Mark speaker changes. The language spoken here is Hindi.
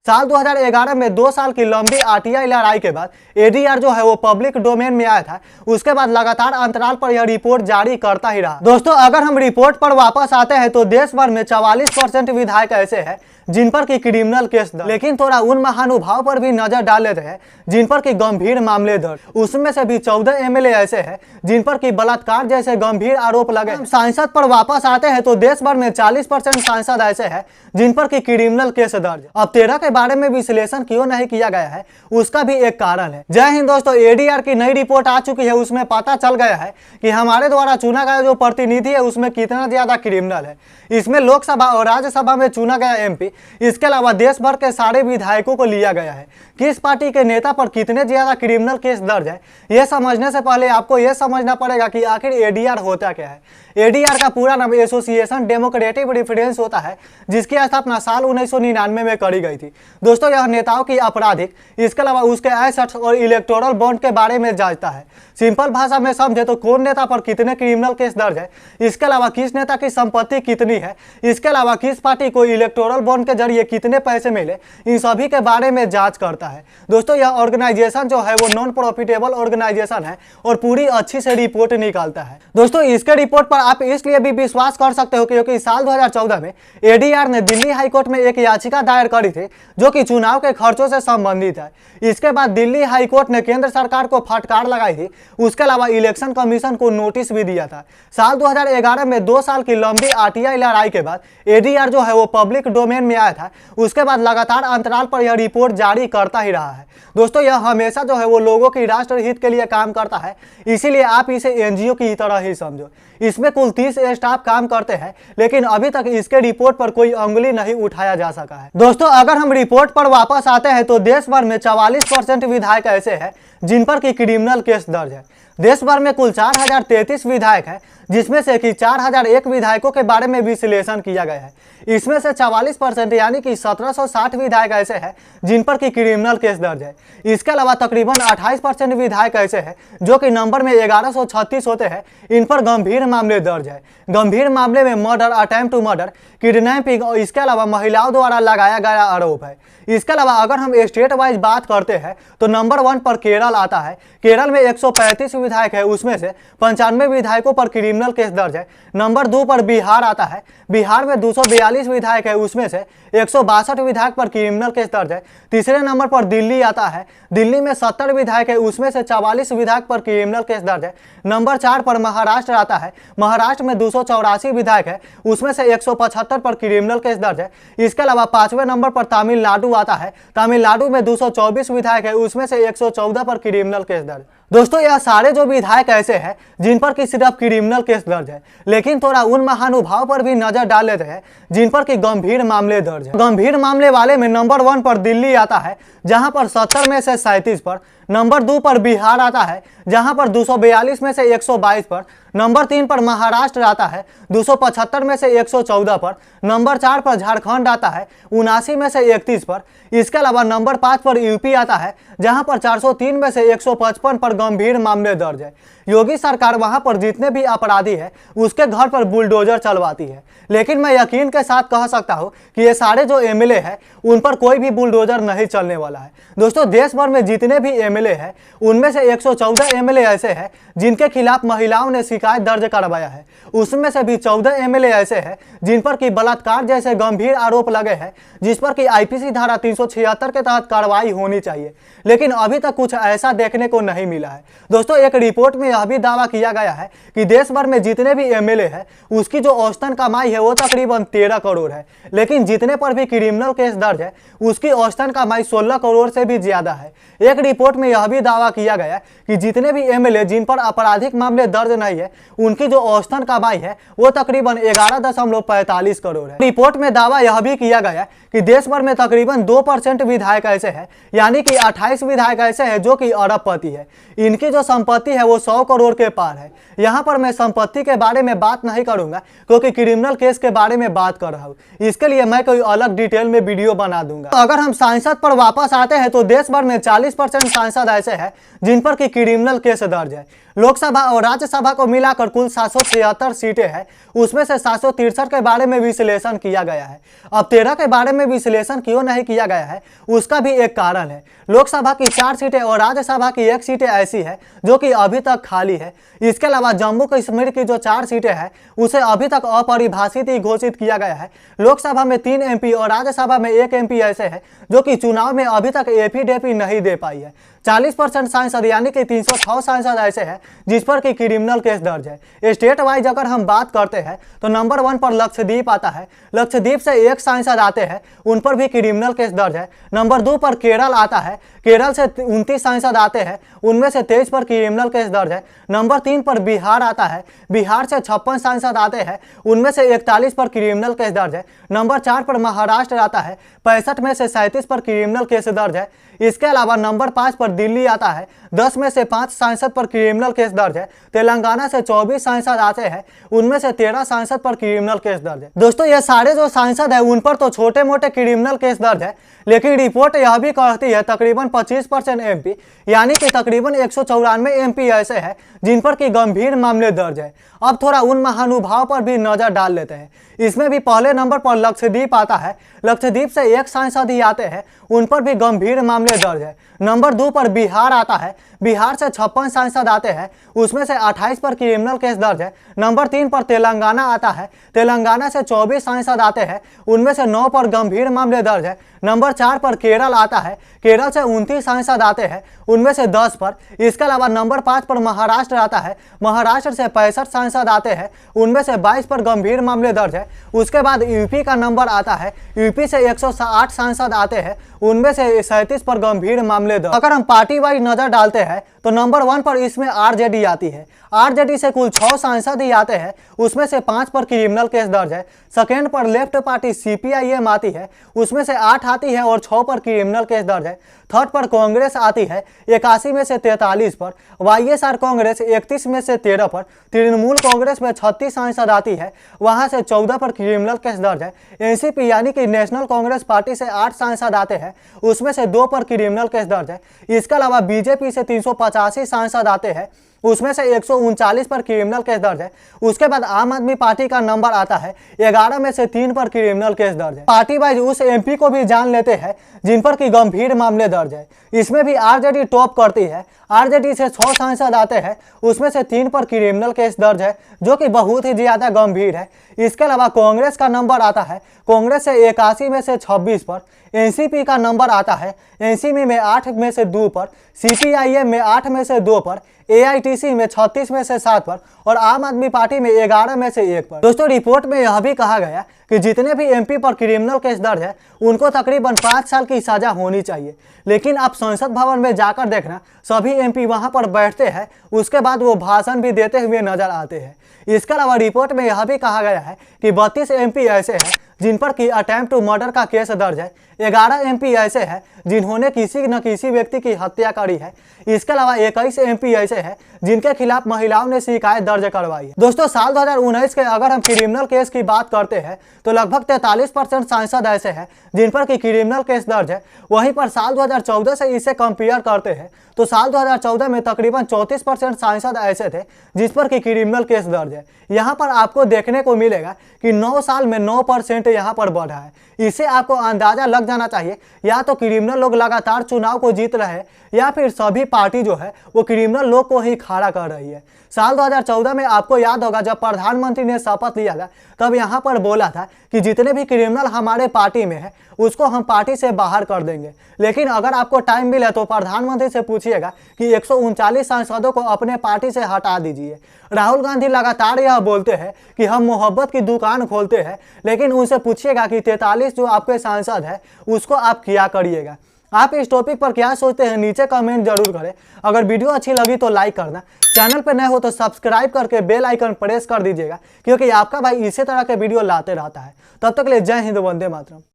Speaker 1: साल 2011 में 2 साल की लंबी आरटीआई लड़ाई के बाद एडीआर जो है वो पब्लिक डोमेन में आया था। उसके बाद लगातार अंतराल पर यह रिपोर्ट जारी करता ही रहा। दोस्तों, अगर हम रिपोर्ट पर वापस आते हैं तो देश भर में 44% विधायक ऐसे हैं जिन पर की क्रिमिनल केस दर्ज। लेकिन थोड़ा उन महानुभाव पर भी नजर डाल लेते हैं जिन पर की गंभीर मामले दर्ज। उसमें से भी 14 एमएलए ऐसे हैं जिन पर की बलात्कार जैसे गंभीर आरोप लगे। सांसद पर वापस आते हैं तो देश भर में 40% सांसद ऐसे हैं जिन पर की क्रिमिनल केस दर्ज। अब 13 के बारे में विश्लेषण क्यों नहीं किया गया है उसका भी एक कारण है। जय हिंद दोस्तों, एडीआर की नई रिपोर्ट आ चुकी है। उसमें पता चल गया है कि हमारे द्वारा चुना गया जो प्रतिनिधि है उसमें कितना ज्यादा क्रिमिनल है। इसमें लोकसभा और राज्यसभा में चुना गया एमपी, इसके अलावा देश भर के सारे विधायकों को लिया गया है। किस पार्टी के नेता पर कितने ज्यादा क्रिमिनल केस दर्ज है, यह समझने से पहले आपको यह समझना पड़ेगा कि आखिर एडीआर होता क्या है। एडीआर का पूरा नाम एसोसिएशन डेमोक्रेटिक रिफरेंस होता है, जिसकी स्थापना साल 1999 में करी गई थी। दोस्तों, यह नेताओं की आपराधिक, इसके अलावा उसके एसेट्स और इलेक्टोरल बॉन्ड के बारे में जांचता है। सिंपल भाषा में समझे तो कौन नेता पर कितने क्रिमिनल केस दर्ज है, इसके अलावा किस नेता की संपत्ति कितनी है, इसके अलावा किस पार्टी को इलेक्टोरल बॉन्ड के जरिए कितने पैसे मिले, इन सभी के बारे में जांच करता है। दोस्तों, यह ऑर्गेनाइजेशन जो है वो नॉन प्रॉफिटेबल ऑर्गेनाइजेशन है और पूरी अच्छी से रिपोर्ट निकालता है। दोस्तों, इसके रिपोर्ट पर आप इसलिए भी विश्वास कर सकते हो क्योंकि साल 2014 में एडीआर ने दिल्ली हाईकोर्ट में एक याचिका दायर करी थी जो कि चुनाव के खर्चों से संबंधित है। इसके बाद दिल्ली हाईकोर्ट ने केंद्र सरकार को फटकार लगाई थी। उसके अलावा इलेक्शन कमीशन को नोटिस भी दिया था। साल 2011 में 2 साल की लंबी आरटीआई लड़ाई के बाद एडीआर जो है वो पब्लिक डोमेन में आया था। उसके बाद लगातार अंतराल पर यह रिपोर्ट जारी करता ही रहा है। दोस्तों, यह हमेशा जो है वो लोगों की राष्ट्र हित के लिए काम करता है, इसीलिए आप इसे एनजीओ की तरह ही समझो। इसमें कुल 30 स्टाफ काम करते हैं, लेकिन अभी तक इसके रिपोर्ट पर कोई अंगुली नहीं उठाया जा सका है। दोस्तों, अगर हम रिपोर्ट पर वापस आते हैं तो देश भर में 44% विधायक ऐसे हैं जिन पर की क्रिमिनल केस दर्ज है। देश भर में कुल 4033 विधायक हैं, जिसमें से कि 4001 विधायकों के बारे में विश्लेषण किया गया है। इसमें से 44% यानी कि 1760 विधायक ऐसे हैं जिन पर की क्रिमिनल केस दर्ज है। इसके अलावा तकरीबन 28% विधायक ऐसे हैं जो कि नंबर में 1136 होते हैं, इन पर गंभीर मामले दर्ज है। गंभीर मामले में murder, attempt to murder, kidnapping और इसके अलावा महिलाओं द्वारा लगाया गया आरोप है। इसके अलावा अगर हम स्टेट वाइज बात करते हैं तो नंबर 1 पर केरल आता है। केरल में 135 विधायक है, उसमें से 95 विधायकों पर क्रिमिनल केस दर्ज है। नंबर 2 पर बिहार आता है। बिहार में 242 विधायक है, उसमें से 162 विधायक पर क्रिमिनल केस दर्ज है। तीसरे नंबर पर दिल्ली आता है। दिल्ली में 70 विधायक है, उसमें से 44 विधायक पर क्रिमिनल केस दर्ज है। नंबर 4 पर महाराष्ट्र आता है। महाराष्ट्र में 284 विधायक है, उसमें से 175 पर क्रिमिनल केस दर्ज है। इसके अलावा 5वें नंबर पर तमिलनाडु आता है। तमिलनाडु में 224 विधायक है, उसमें से 114 पर क्रिमिनल केस दर्ज। दोस्तों, यह सारे जो विधायक ऐसे हैं जिन पर की सिर्फ क्रिमिनल केस दर्ज है, लेकिन थोड़ा उन महानुभाव पर भी नजर डाल लेते हैं जिन पर की गंभीर मामले दर्ज है। गंभीर मामले वाले में नंबर 1 पर दिल्ली आता है, जहां पर 70 में से 37 पर। नंबर 2 पर बिहार आता है, जहां पर 242 में से 122 पर। नंबर 3 पर महाराष्ट्र आता है, 275 में से 114 पर। नंबर 4 पर झारखंड आता है, 79 में से 31 पर। इसके अलावा नंबर 5 पर यूपी आता है, जहां पर 403 में से 155 पर गंभीर मामले दर्ज है। योगी सरकार वहां पर जितने भी अपराधी है उसके घर पर बुलडोजर चलवाती है, लेकिन मैं यकीन के साथ कह सकता हूं कि ये सारे जो एमएलए हैं उन पर कोई भी बुलडोजर नहीं चलने वाला है। दोस्तों, देश भर में जितने भी एमएलए हैं उनमें से 114 एमएलए ऐसे हैं जिनके खिलाफ महिलाओं ने शिकायत दर्ज करवाया है। उसमें से भी 14 एमएलए ऐसे हैं जिन पर की बलात्कार जैसे गंभीर आरोप लगे हैं, जिस पर की आईपीसी धारा 376 के तहत कार्रवाई होनी चाहिए, लेकिन अभी तक कुछ ऐसा देखने को नहीं मिला है। दोस्तों, एक रिपोर्ट में यह भी दावा किया गया है कि देश भर में जितने भी एमएलए हैं उसकी जो औसतन कमाई है वो तकरीबन 13 करोड़ है, लेकिन जितने पर भी क्रिमिनल केस दर्ज है उसकी औसतन कमाई 16 करोड़ से भी ज्यादा है। एक रिपोर्ट में यह भी दावा किया गया कि जितने भी एमएलए जिन पर आपराधिक मामले दर्ज नहीं है उनकी जो औसतन कमाई है वो तकरीबन 11.45 करोड़ है। रिपोर्ट में दावा यह भी किया गया कि देश भर में तकरीबन 2% विधायक ऐसे हैं, यानी कि 28 विधायक ऐसे हैं जो कि अरबपति है। इनकी जो संपत्ति है वो 100 करोड़ के पार है। यहाँ पर मैं संपत्ति के बारे में बात नहीं करूंगा क्योंकि क्रिमिनल केस के बारे में बात कर रहा हूँ, इसके लिए मैं कोई अलग डिटेल में वीडियो बना दूंगा। तो अगर हम सांसद पर वापस आते हैं तो देश भर में 40% सांसद ऐसे हैं जिन पर कि क्रिमिनल केस दर्ज है। लोकसभा और राज्यसभा को मिलाकर कुल 776 सीटें हैं, उसमें से 763 के बारे में विश्लेषण किया गया है। अब 13 के बारे में विश्लेषण क्यों नहीं किया गया है उसका भी एक कारण है। लोकसभा की 4 सीटें और राज्यसभा की 1 सीटें ऐसी है जो कि अभी तक खाली है। इसके अलावा जम्मू कश्मीर की जो 4 सीटें हैं उसे अभी तक अपरिभाषित ही घोषित किया गया है। लोकसभा में 3 MP और राज्यसभा में 1 MP ऐसे है जो कि चुनाव में अभी तक एफिडेविट नहीं दे पाई है। 40% सांसद यानी कि 306 सांसद ऐसे हैं जिस पर कि क्रिमिनल केस दर्ज है। स्टेट वाइज अगर हम बात करते हैं तो नंबर 1 पर लक्षद्वीप आता है। लक्षद्वीप से 1 सांसद आते हैं, उन पर भी क्रिमिनल केस दर्ज है। नंबर 2 पर केरल आता है। केरल से 29 सांसद आते हैं, उनमें से 23 पर क्रिमिनल केस दर्ज है। नंबर 3 पर बिहार आता है। बिहार से 56 सांसद आते हैं, उनमें से 41 पर क्रिमिनल केस दर्ज है। नंबर 4 पर महाराष्ट्र आता है। 65 में से 37 पर क्रिमिनल केस दर्ज है। इसके अलावा नंबर 5 पर दिल्ली आता है। 10 में से 5 सांसद पर क्रिमिनल केस दर्ज है। तेलंगाना से 24 सांसद आते हैं, उनमें से 13 सांसद पर क्रिमिनल केस दर्ज है। दोस्तों ये सारे जो सांसद है उन पर तो छोटे मोटे क्रिमिनल केस दर्ज है, लेकिन रिपोर्ट यह भी कहती है तकरीबन 25% MP यानी कि तकरीबन 194 MP ऐसे हैं जिन पर कि गंभीर मामले दर्ज है। अब थोड़ा उन महानुभाव पर भी नजर डाल लेते हैं। इसमें भी पहले नंबर पर लक्षद्वीप आता है। लक्षद्वीप से 1 सांसद ही आते हैं, उन पर भी गंभीर मामले दर्ज है। नंबर 2 पर बिहार आता है। बिहार से 56 सांसद आते हैं, उसमें से 28 पर क्रिमिनल केस दर्ज है। नंबर 3 पर तेलंगाना आता है। तेलंगाना से 24 सांसद आते हैं, उनमें से 9 पर गंभीर मामले दर्ज है। नंबर 4 पर केरल आता है। केरल से 29 सांसद आते हैं, उनमें से 10 पर। इसके अलावा नंबर 5 पर महाराष्ट्र आता है। महाराष्ट्र से 65 सांसद आते हैं, उनमें से 22 पर गंभीर मामले दर्ज है। उसके बाद यूपी का नंबर आता है। यूपी से 108 सांसद आते हैं, उनमें से 37 पर गंभीर मामले दर्ज। अगर हम पार्टी वाइज नजर डालते हैं तो नंबर 1 पर इसमें आरजेडी आती है। आरजेडी से कुल 6 सांसद ही आते हैं, उसमें से 5 पर क्रिमिनल केस दर्ज है। सेकेंड पर लेफ्ट पार्टी CPIM आती है, उसमें से 8 आती है और 6 पर क्रिमिनल केस दर्ज है। थर्ड पर कांग्रेस आती है 81 में से 43 पर। YSR कांग्रेस 31 में से 13 पर। तृणमूल कांग्रेस में 36 सांसद आती है, वहां से 14 पर क्रिमिनल केस दर्ज है। NCP यानी कि नेशनल कांग्रेस पार्टी से 8 सांसद आते हैं, उसमें से 2 पर क्रिमिनल केस दर्ज है। इसके अलावा BJP से 385 सांसद आते हैं, उसमें से 139 पर क्रिमिनल केस दर्ज है। उसके बाद आम आदमी पार्टी का नंबर आता है, 11 में से 3 पर क्रिमिनल केस दर्ज है। पार्टी वाइज उस MP को भी जान लेते हैं जिन पर कि गंभीर मामले दर्ज है। इसमें भी RJD टॉप करती है। RJD से 6 सांसद आते हैं, उसमें से 3 पर क्रिमिनल केस दर्ज है, जो कि बहुत ही ज्यादा गंभीर है। इसके अलावा कांग्रेस का नंबर आता है। कांग्रेस से 81 में से 26 पर। NCP का नंबर आता है। NCP में 8 में से 2 पर। CPIM में 8 में से 2 पर। AITC में 36 में से 7 पर और आम आदमी पार्टी में 11 में से 1 पर। दोस्तों रिपोर्ट में यह भी कहा गया कि जितने भी MP पर क्रिमिनल केस दर्ज है उनको तकरीबन 5 साल की सजा होनी चाहिए, लेकिन आप संसद भवन में जाकर देखना सभी MP वहां पर बैठते हैं, उसके बाद वो भाषण भी देते हुए नजर आते हैं। इसके अलावा रिपोर्ट में यह भी कहा गया है कि 32 MP ऐसे हैं जिन पर कि अटेम्प्ट टू मर्डर का केस दर्ज है। 11 MP ऐसे हैं जिन्होंने किसी न किसी व्यक्ति की हत्या करी है। इसके अलावा 21 MP ऐसे हैं जिनके खिलाफ महिलाओं ने शिकायत दर्ज करवाई है। दोस्तों साल 2019 के अगर हम क्रिमिनल केस की बात करते हैं तो लगभग 43% सांसद ऐसे हैं जिन पर कि क्रिमिनल केस दर्ज है। वहीं पर साल 2014 से इसे कंपेयर करते हैं तो साल 2014 में तकरीबन 34% सांसद ऐसे थे जिस पर कि क्रिमिनल केस दर्ज है। यहाँ पर आपको देखने को मिलेगा कि 9 साल में 9% यहाँ पर बढ़ा है। इससे आपको अंदाजा लग जाना चाहिए या तो क्रिमिनल लोग लगातार चुनाव को जीत रहे हैं या फिर सभी पार्टी जो है वो क्रिमिनल लोग को ही खड़ा कर रही है। साल 2014 में आपको याद होगा जब प्रधानमंत्री ने शपथ लिया था तब यहाँ पर बोला था कि जितने भी क्रिमिनल हमारे पार्टी में है उसको हम पार्टी से बाहर कर देंगे। लेकिन अगर आपको टाइम मिले तो प्रधानमंत्री से पूछिएगा कि 139 सांसदों को अपने पार्टी से हटा दीजिए। राहुल गांधी लगातार यह बोलते हैं कि हम मोहब्बत की दुकान खोलते हैं, लेकिन उनसे पूछिएगा कि 43 जो आपके सांसद है उसको आप क्या करिएगा। आप इस टॉपिक पर क्या सोचते हैं नीचे कमेंट जरूर करें। अगर वीडियो अच्छी लगी तो लाइक करना, चैनल पर नए हो तो सब्सक्राइब करके बेल आइकन प्रेस कर दीजिएगा, क्योंकि आपका भाई इसी तरह के वीडियो लाते रहता है। तब तक के लिए जय हिंद, वंदे मातरम।